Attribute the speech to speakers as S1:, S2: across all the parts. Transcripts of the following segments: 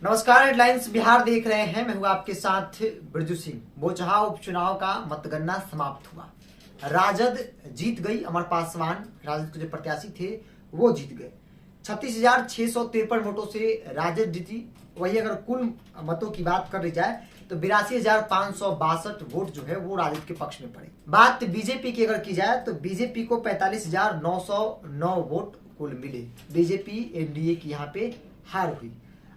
S1: नमस्कार, हेडलाइंस बिहार देख रहे हैं। मैं हूं आपके साथ बिरजू सिंह। बोचहा उपचुनाव का मतगणना समाप्त हुआ। राजद जीत गई। अमर पासवान राजद के जो प्रत्याशी थे वो जीत गए। 36,653 वोटों से राजद जीती। वही अगर कुल मतों की बात कर ली जाए तो 82,562 वोट जो है वो राजद के पक्ष में पड़े। बात बीजेपी की अगर की जाए तो बीजेपी को 45,909 वोट कुल मिले। बीजेपी एनडीए की यहाँ पे हार हुई।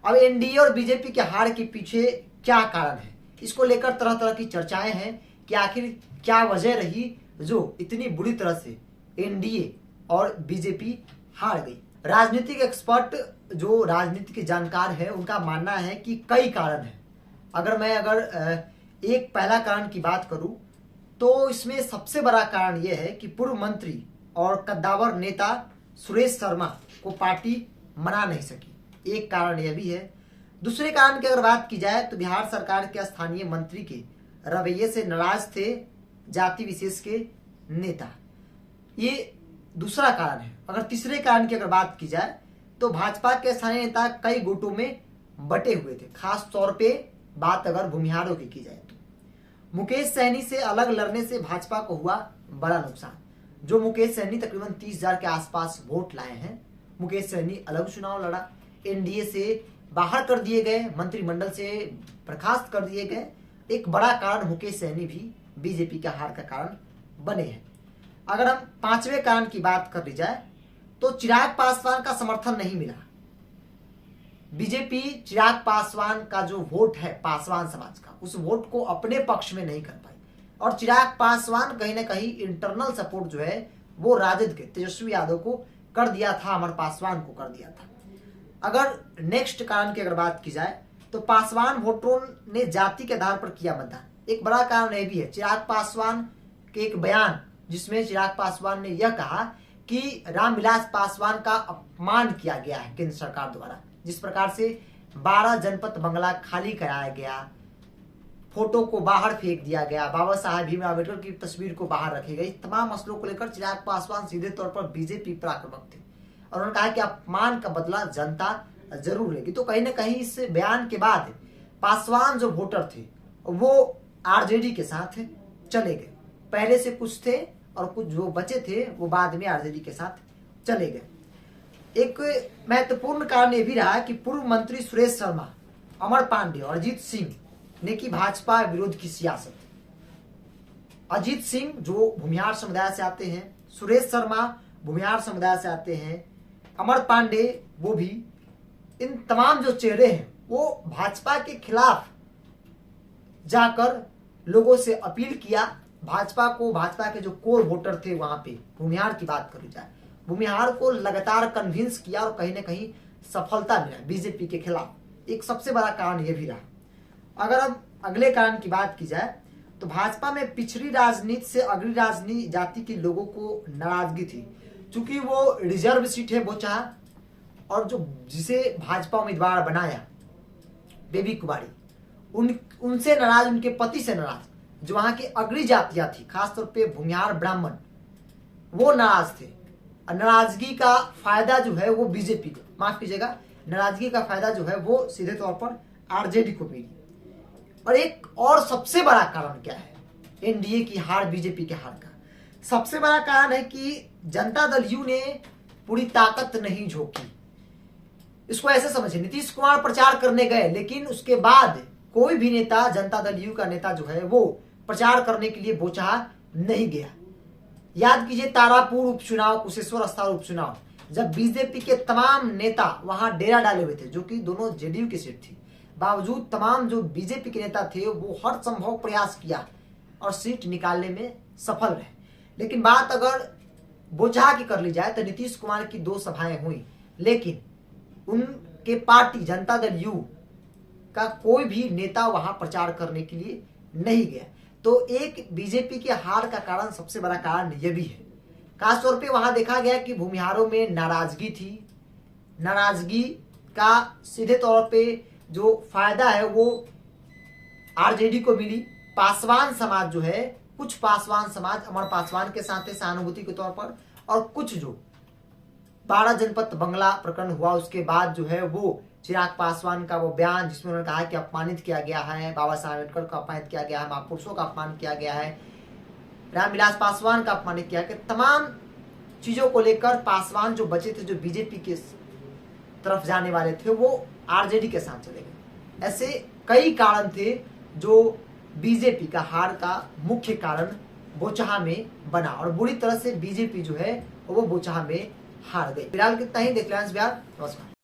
S1: अब एनडीए और बीजेपी के हार के पीछे क्या कारण है, इसको लेकर तरह तरह की चर्चाएं हैं कि आखिर क्या वजह रही जो इतनी बुरी तरह से एनडीए और बीजेपी हार गई। राजनीतिक एक्सपर्ट जो राजनीति के जानकार है उनका मानना है कि कई कारण हैं। अगर एक पहला कारण की बात करूं तो इसमें सबसे बड़ा कारण यह है कि पूर्व मंत्री और कद्दावर नेता सुरेश शर्मा को पार्टी मना नहीं सकी। एक कारण यह भी है। दूसरे कारण की अगर बात की जाए तो बिहार सरकार के स्थानीय मंत्री के रवैये से नाराज थे जाति विशेष के नेता। ये दूसरा कारण है। अगर तीसरे कारण की अगर बात की जाए तो भाजपा के स्थानीय नेता कई गुटों में बटे हुए थे। खास तौर पे बात अगर भूमिहारों की जाए तो मुकेश सहनी से अलग लड़ने से भाजपा को हुआ बड़ा नुकसान। जो मुकेश सहनी तकरीबन 30,000 के आसपास वोट लाए हैं, मुकेश सहनी अलग चुनाव लड़ा, एनडीए से बाहर कर दिए गए, मंत्रिमंडल से बर्खास्त कर दिए गए। एक बड़ा कारण मुकेश सहनी भी बीजेपी का हार का कारण बने हैं। अगर हम पांचवें कारण की बात कर ली जाए तो चिराग पासवान का समर्थन नहीं मिला। बीजेपी चिराग पासवान का जो वोट है पासवान समाज का, उस वोट को अपने पक्ष में नहीं कर पाई और चिराग पासवान कहीं ना कहीं इंटरनल सपोर्ट जो है वो राजद के तेजस्वी यादव को कर दिया था, अमर पासवान को कर दिया था। अगर नेक्स्ट कारण की अगर बात की जाए तो पासवान वोटरों ने जाति के आधार पर किया मतदान। एक बड़ा कारण यह भी है। चिराग पासवान के एक बयान जिसमें चिराग पासवान ने यह कहा कि रामविलास पासवान का अपमान किया गया है केंद्र सरकार द्वारा। जिस प्रकार से 12 जनपद बंगला खाली कराया गया, फोटो को बाहर फेंक दिया गया, बाबा साहेब भीमराव अम्बेडकर की तस्वीर को बाहर रखी गई, तमाम मसलों को लेकर चिराग पासवान सीधे तौर पर बीजेपी पर आक्रामक थे और उन्होंने कहा कि अपमान का बदला जनता जरूर लेगी। तो कहीं ना कहीं इस बयान के बाद पासवान जो वोटर थे वो आरजेडी के साथ चले गए। पहले से कुछ थे और कुछ जो बचे थे वो बाद में आरजेडी के साथ चले गए। एक महत्वपूर्ण कारण यह भी रहा कि पूर्व मंत्री सुरेश शर्मा, अमर पांडे और अजीत सिंह ने की भाजपा विरोध की सियासत। अजीत सिंह जो भूमिहार समुदाय से आते हैं, सुरेश शर्मा भूमिहार समुदाय से आते हैं, अमर पांडे वो भी, इन तमाम जो चेहरे हैं वो भाजपा के खिलाफ जाकर लोगों से अपील किया। भाजपा के जो कोर वोटर थे वहां पे भूमिहार की बात करी जाए, भूमिहार को लगातार कन्विंस किया और कहीं ना कहीं सफलता मिला बीजेपी के खिलाफ। एक सबसे बड़ा कारण यह भी रहा। अगर अब अगले कारण की बात की जाए तो भाजपा में पिछड़ी राजनीति से अगली राजनीति जाति के लोगों को नाराजगी थी। चूंकि वो रिजर्व सीट है बोचहा और जो जिसे भाजपा उम्मीदवार बनाया बेबी कुमारी, उनसे नाराज, उनके पति से नाराज, जो वहां की अगली जातियां थी खासतौर पे भूमिहार ब्राह्मण, वो नाराज थे। नाराजगी का फायदा जो है वो बीजेपी को, माफ कीजिएगा, नाराजगी का फायदा जो है वो सीधे तौर पर आरजेडी को मिली। और एक और सबसे बड़ा कारण क्या है एनडीए की हार, बीजेपी के हार का सबसे बड़ा कारण है कि जनता दल यू ने पूरी ताकत नहीं झोंकी। इसको ऐसे समझिए, नीतीश कुमार प्रचार करने गए लेकिन उसके बाद कोई भी नेता, जनता दल यू का नेता जो है वो प्रचार करने के लिए बोचहा नहीं गया। याद कीजिए तारापुर उपचुनाव, कुशेश्वर स्थान उपचुनाव, जब बीजेपी के तमाम नेता वहां डेरा डाले हुए थे, जो कि दोनों जेडीयू की सीट थी, बावजूद तमाम जो बीजेपी के नेता थे वो हर संभव प्रयास किया और सीट निकालने में सफल रहे। लेकिन बात अगर बोचहा की कर ली जाए तो नीतीश कुमार की 2 सभाएं हुई लेकिन उनके पार्टी जनता दल यू का कोई भी नेता वहां प्रचार करने के लिए नहीं गया। तो एक बीजेपी के हार का कारण, सबसे बड़ा कारण यह भी है। खासतौर पे वहां देखा गया कि भूमिहारों में नाराजगी थी। नाराजगी का सीधे तौर पे जो फायदा है वो आरजेडी को मिली। पासवान समाज जो है, कुछ पासवान समाज अमर पासवान के साथ है सहानुभूति के तौर पर, और कुछ जो 12 जनपद बंगला प्रकरण हुआ उसके बाद जो है वो चिराग पासवान का वो बयान जिसमें उन्होंने कहा कि अपमानित किया गया है, बाबा साहब अम्बेडकर को अपमानित किया गया है, महापुरुषों का अपमान किया गया है, रामविलास पासवान का अपमानित किया कि तमाम चीजों को लेकर पासवान जो बचे थे, जो बीजेपी के तरफ जाने वाले थे, वो आरजेडी के साथ चले गए। ऐसे कई कारण थे जो बीजेपी का हार का मुख्य कारण बोचहा में बना और बुरी तरह से बीजेपी जो है वो बोचहा में हार गई। फिलहाल कितना ही। देख लें बिहार। नमस्कार।